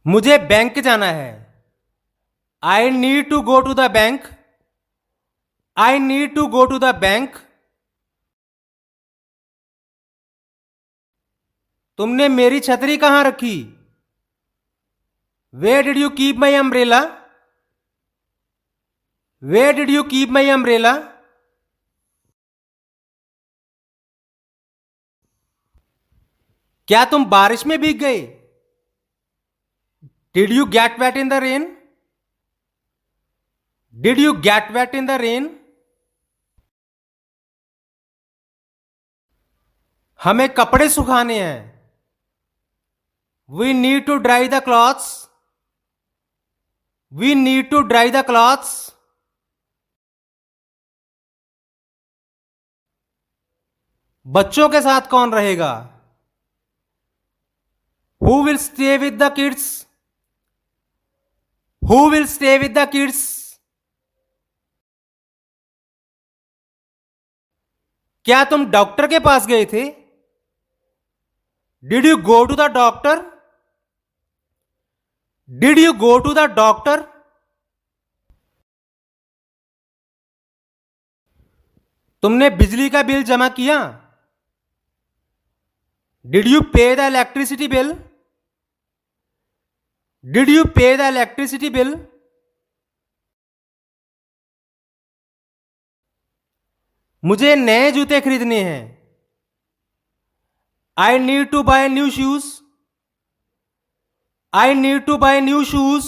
मुझे बैंक जाना है। I need to go to the bank. I need to go to the bank. तुमने मेरी छतरी कहां रखी? Where did you keep my umbrella? Where did you keep my umbrella? क्या तुम बारिश में भीग गए? Did you get wet in the rain? Did you get wet in the rain? हमें कपड़े सुखाने हैं। We need to dry the clothes. We need to dry the clothes. बच्चों के साथ कौन रहेगा? Who will stay with the kids? Who will stay with the kids? क्या तुम डॉक्टर के पास गए थे? Did you go to the doctor? Did you go to the doctor? तुमने बिजली का बिल जमा किया? Did you pay the electricity bill? Did you pay the electricity bill? मुझे नए जूते खरीदने हैं। I need to buy new shoes. I need to buy new shoes.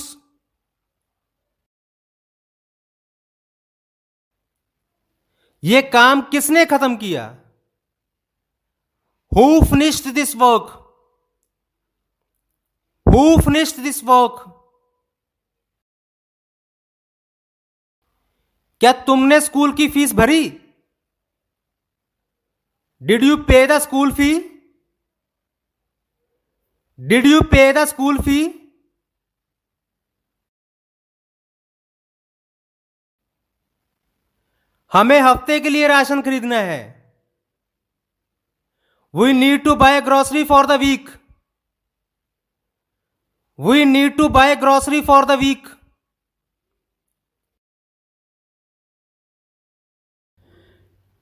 ये काम किसने खत्म किया? Who finished this work? Who finished this work? क्या तुमने स्कूल की फीस भरी? Did you pay the school fee? Did you pay the school fee? हमें हफ्ते के लिए राशन खरीदना है। We need to buy grocery for the week. We need to buy grocery for the week.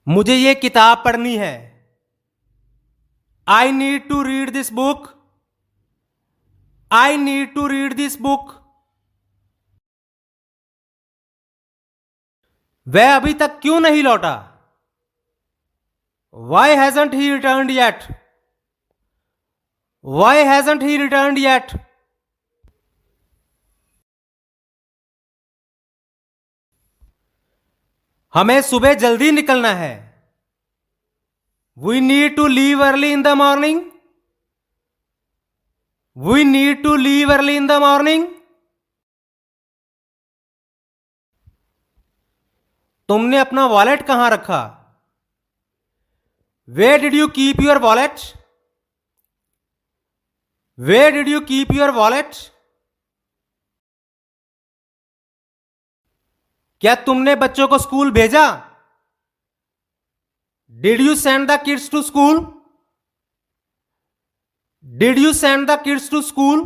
मुझे ये किताब पढ़नी है। I need to read this book. I need to read this book. वह अभी तक क्यों नहीं लौटा? Why hasn't he returned yet? Why hasn't he returned yet? हमें सुबह जल्दी निकलना है। We need to leave early in the morning. We need to leave early in the morning. तुमने अपना वॉलेट कहां रखा? Where did you keep your wallet? Where did you keep your wallet? क्या तुमने बच्चों को स्कूल भेजा? Did you send the kids to school? Did you send the kids to school?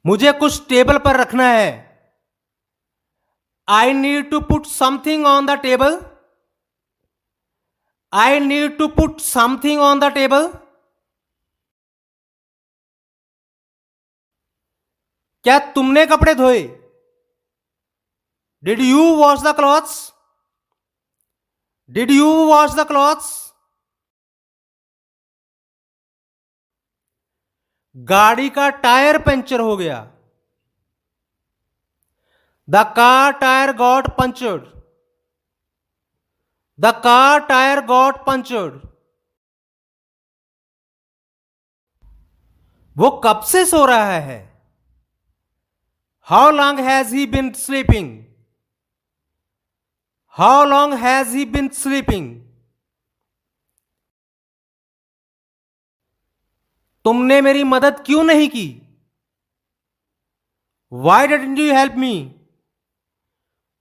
मुझे कुछ टेबल पर रखना है। I need to put something on the table. I need to put something on the table. क्या तुमने कपड़े धोए? Did you wash the clothes? Did you wash the clothes? गाड़ी का टायर पंचर हो गया। The car tyre got punctured. The car tyre got punctured. वो कब से सो रहा है? How long has he been sleeping? How long has he been sleeping? तुमने मेरी मदद क्यों नहीं की? Why didn't you help me?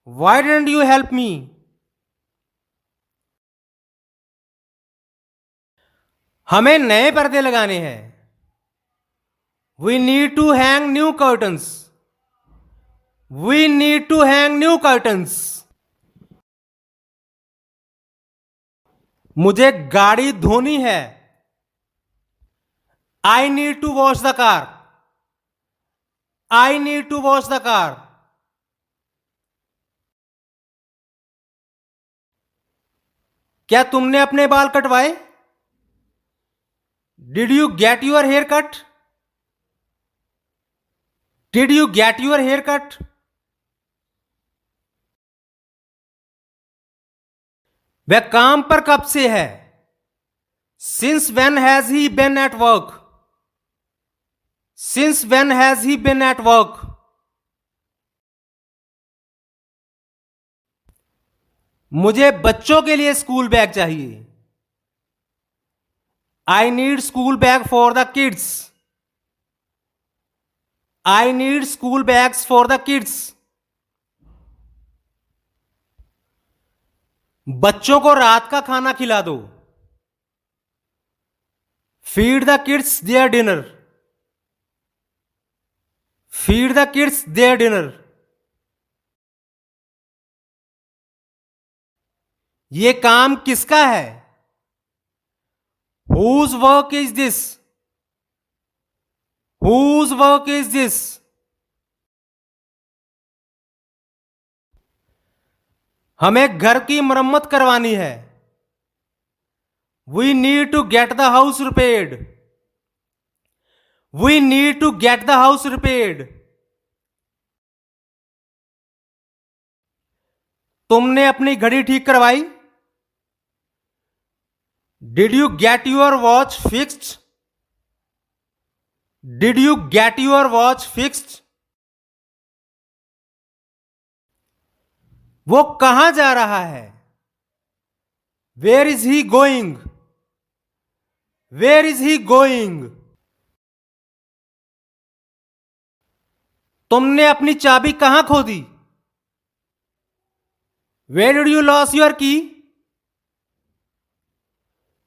Why didn't you help me? हमें नए पर्दे लगाने हैं। We need to hang new curtains. We need to hang new curtains. मुझे गाड़ी धोनी है। I need to wash the car. I need to wash the car. क्या तुमने अपने बाल कटवाए? Did you get your hair cut? Did you get your hair cut? वह काम पर कब से है? Since when has he been at work? Since when has he been at work? मुझे बच्चों के लिए स्कूल बैग चाहिए। I need school bag for the kids. I need school bags for the kids. बच्चों को रात का खाना खिला दो। Feed the kids their dinner. Feed the kids their dinner. ये काम किसका है? Whose work is this? Whose work is this? हमें घर की मरम्मत करवानी है। We need to get the house repaired. We need to get the house repaired. तुमने अपनी घड़ी ठीक करवाई? Did you get your watch fixed? Did you get your watch fixed? वो कहां जा रहा है? Where is he going? Where is he going? तुमने अपनी चाबी कहां खो दी? Where did you lose your key?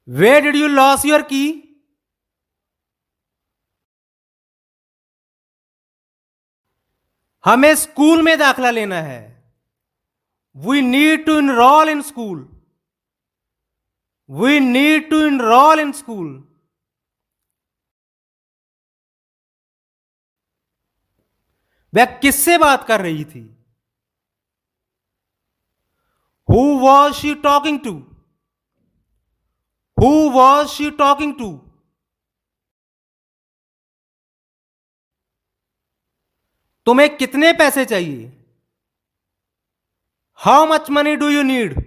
Where did you lose your key? हमें स्कूल में दाखला लेना है। We need to enroll in school. We need to enroll in school. वह किससे बात कर रही थी? Who was she talking to? Who was she talking to? तुम्हें कितने पैसे चाहिए? How much money do you need?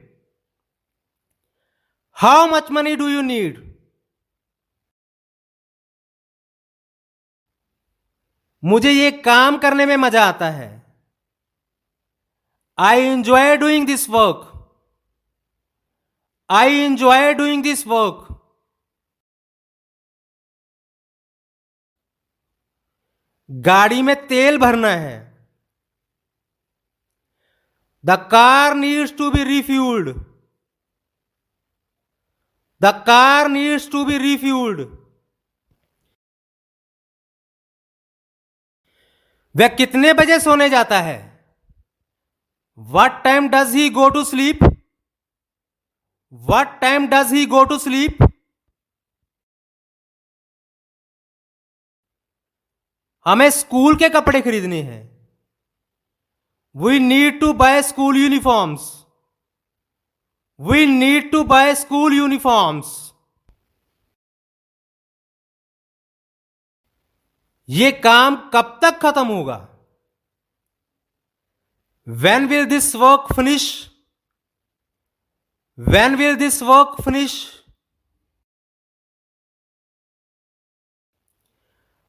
How much money do you need? मुझे ये काम करने में मजा आता है। I enjoy doing this work. I enjoy doing this work. गाड़ी में तेल भरना है। The car needs to be refueled. The car needs to be refueled. वह कितने बजे सोने जाता है? What time does he go to sleep? What time does he go to sleep? हमें स्कूल के कपड़े खरीदने हैं। We need to buy school uniforms. We need to buy school uniforms. ये काम कब तक खत्म होगा? When will this work finish? When will this work finish?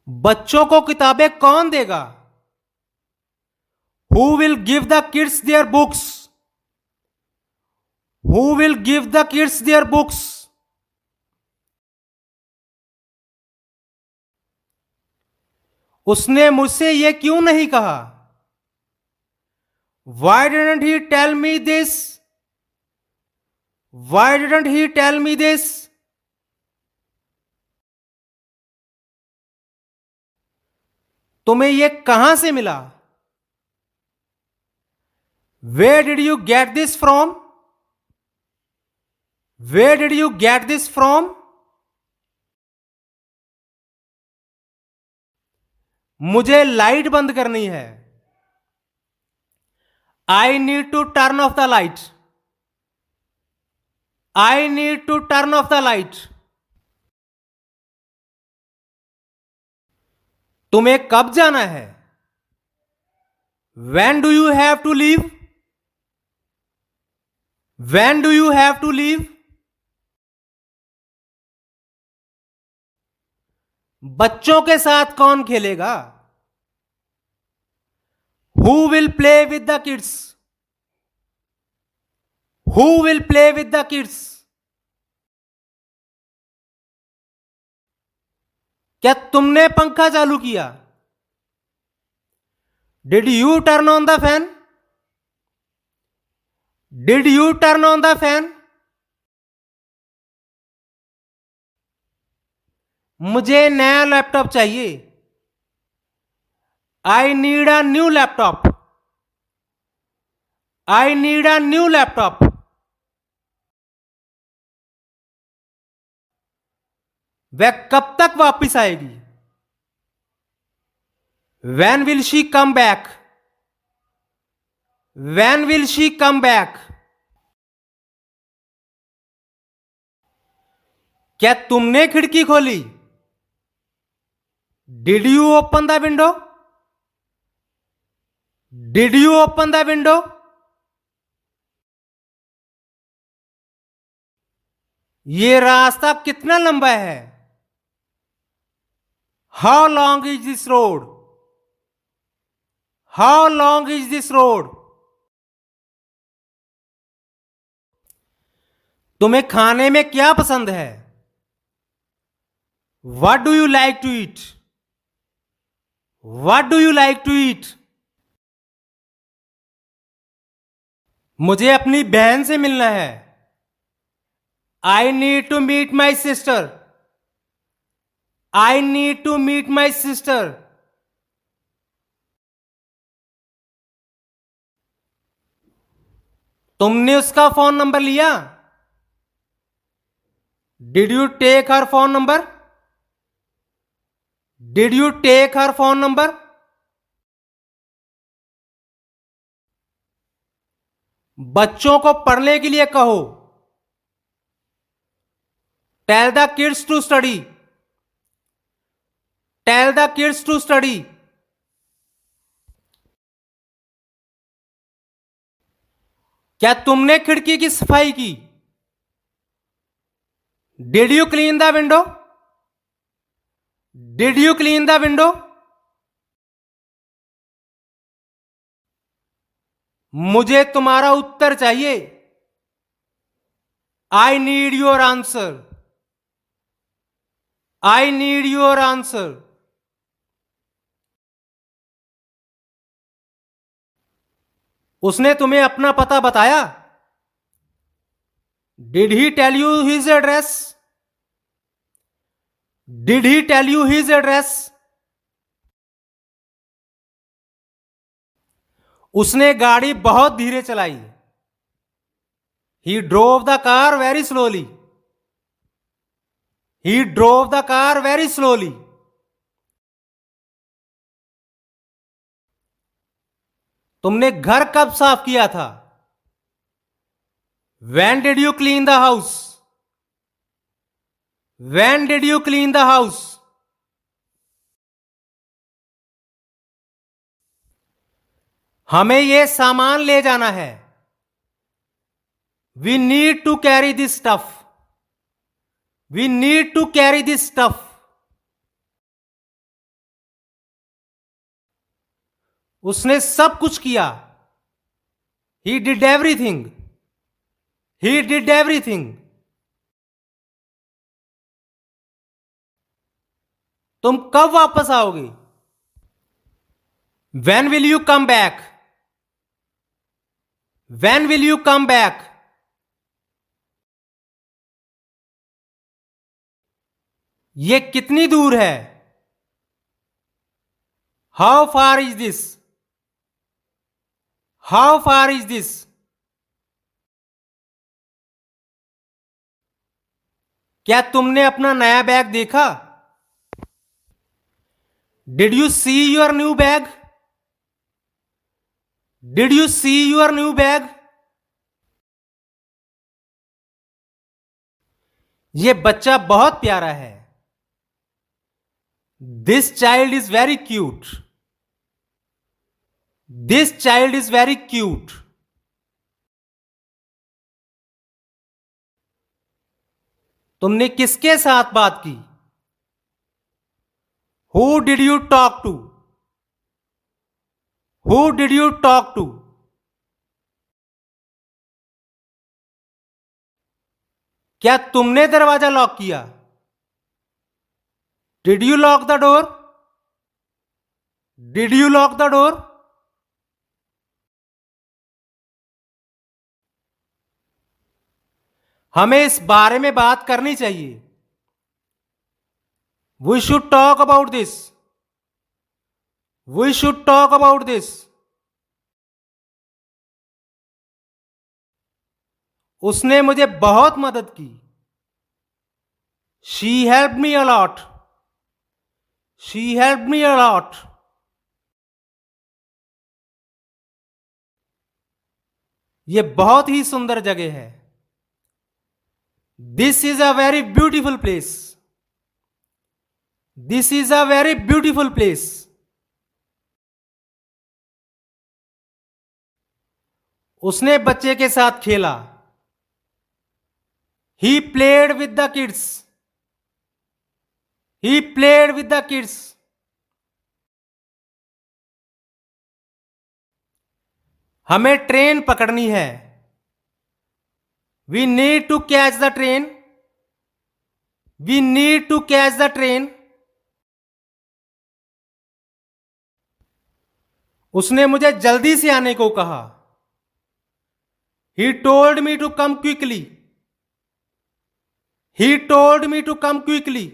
बच्चों को किताबें कौन देगा? Who will give the kids their books? Who will give the kids their books? उसने मुझसे ये क्यों नहीं कहा? Why didn't he tell me this? Why didn't he tell me this? तुम्हें ये कहां से मिला? Where did you get this from? Where did you get this from? मुझे लाइट बंद करनी है। I need to turn off the light. I need to turn off the light. तुम्हें कब जाना है? When do you have to leave? When do you have to leave? बच्चों के साथ कौन खेलेगा? Who will play with the kids? Who will play with the kids? क्या तुमने पंखा चालू किया? Did you turn on the fan? Did you turn on the fan? मुझे नया लैपटॉप चाहिए। I need a new laptop. I need a new laptop. वह कब तक वापस आएगी? When will she come back? When will she come back? क्या तुमने खिड़की खोली? Did you open the window? Did you open the window? ये रास्ता कितना लंबा है? How long is this road? How long is this road? तुम्हें खाने में क्या पसंद है? What do you like to eat? What do you like to eat? मुझे अपनी बहन से मिलना है। I need to meet my sister. I need to meet my sister. तुमने उसका फोन नंबर लिया? Did you take her phone number? Did you take her phone number? बच्चों को पढ़ने के लिए कहो। Tell the kids to study. Tell the kids to study. क्या तुमने खिड़की की सफाई की? Did you clean the window? Did you clean the window? मुझे तुम्हारा उत्तर चाहिए। I need your answer. I need your answer. उसने तुम्हें अपना पता बताया? Did he tell you his address? Did he tell you his address? उसने गाड़ी बहुत धीरे चलाई। He drove the car very slowly. He drove the car very slowly. तुमने घर कब साफ किया था? When did you clean the house? When did you clean the house? हमें यह सामान ले जाना है। We need to carry this stuff. We need to carry this stuff. उसने सब कुछ किया। He did everything. He did everything. तुम कब वापस आओगे? When will you come back? When will you come back? ये कितनी दूर है? How far is this? How far is this? क्या तुमने अपना नया बैग देखा? Did you see your new bag? Did you see your new bag? ये बच्चा बहुत प्यारा है। This child is very cute. This child is very cute. तुमने किसके साथ बात की? Who did you talk to? Who did you talk to? क्या तुमने दरवाजा लॉक किया? Did you lock the door? Did you lock the door? हमें इस बारे में बात करनी चाहिए। We should talk about this. We should talk about this. उसने मुझे बहुत मदद की। She help me a lot. She help me a lot. यह बहुत ही सुंदर जगह है। This is a very beautiful place. This is a very beautiful place. उसने बच्चे के साथ खेला। He played with the kids. He played with the kids. हमें ट्रेन पकड़नी है। We need to catch the train. We need to catch the train. उसने मुझे जल्दी से आने को कहा। He told me to come quickly. He told me to come quickly.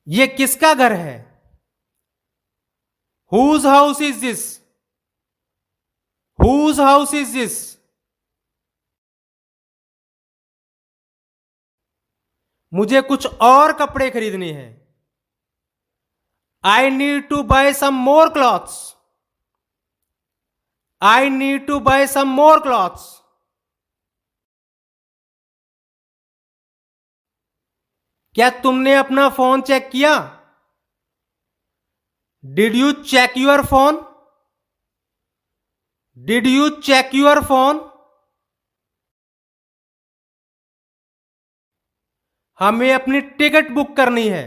ये किसका घर है? Whose house is this? Whose house is this? मुझे कुछ और कपड़े खरीदने हैं। I need to buy some more clothes. I need to buy some more clothes. क्या तुमने अपना फोन चेक किया? Did you check your phone? Did you check your phone? हमें अपनी टिकट बुक करनी है।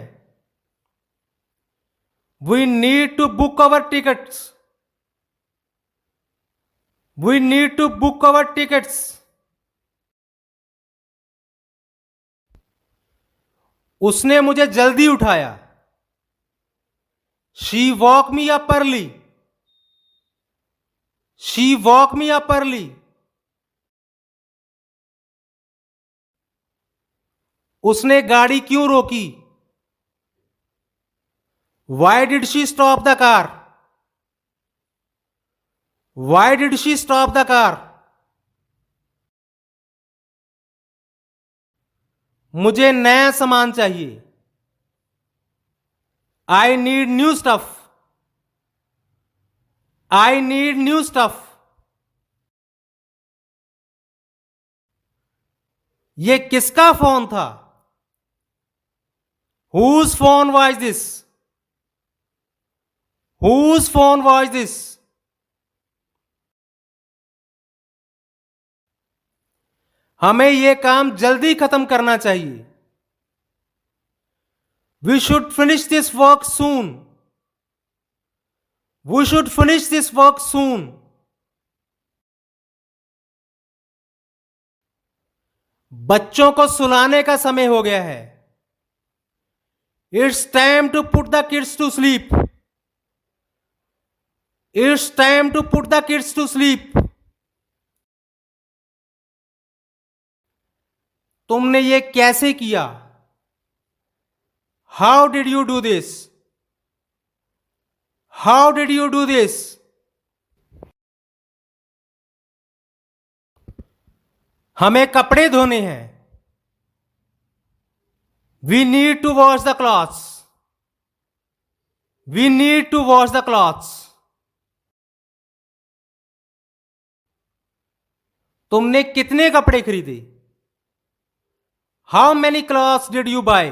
We need to book our tickets. We need to book our tickets. उसने मुझे जल्दी उठाया। She woke me up early. She woke me up early. उसने गाड़ी क्यों रोकी? Why did she stop the car? Why did she stop the car? मुझे नया सामान चाहिए। I need new stuff. I need new stuff. ये किसका फोन था? Whose phone was this? Whose phone was this? हमें यह काम जल्दी खत्म करना चाहिए। We should finish this work soon. We should finish this work soon. बच्चों को सुलाने का समय हो गया है। It's time to put the kids to sleep. It's time to put the kids to sleep. तुमने ये कैसे किया? How did you do this? How did you do this? हमें कपड़े धोने हैं। We need to wash the clothes. We need to wash the clothes. तुमने कितने कपड़े खरीदे? How many clothes did you buy?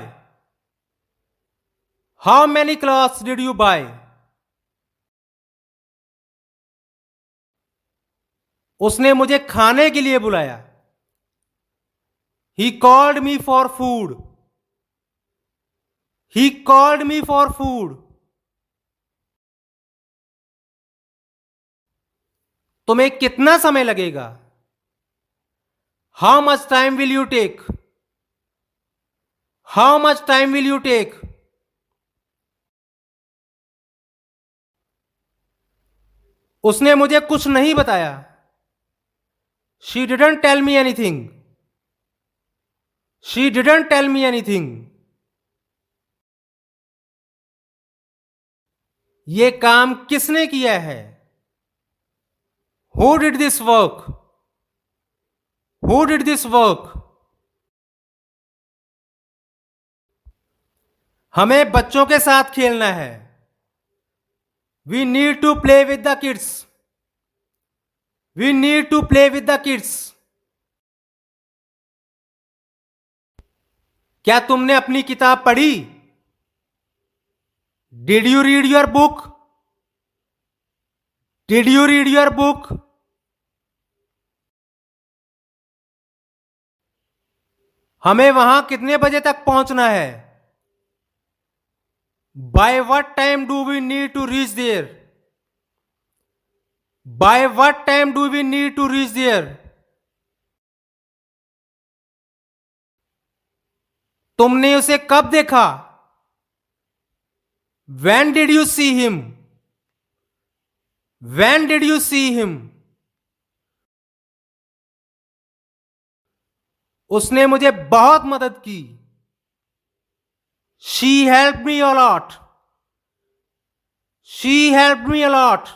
How many clothes did you buy? उसने मुझे खाने के लिए बुलाया। He called me for food. He called me for food. तुम्हें कितना समय लगेगा? How much time will you take? How much time will you take? उसने मुझे कुछ नहीं बताया। She didn't tell me anything. She didn't tell me anything. ये काम किसने किया है? Who did this work? Who did this work? हमें बच्चों के साथ खेलना है। We need to play with the kids. We need to play with the kids. क्या तुमने अपनी किताब पढ़ी? Did you read your book? Did you read your book? हमें वहां कितने बजे तक पहुंचना है? By what time do we need to reach there? By what time do we need to reach there? तुमने उसे कब देखा? When did you see him? When did you see him? उसने मुझे बहुत मदद की। She helped me a lot. She helped me a lot.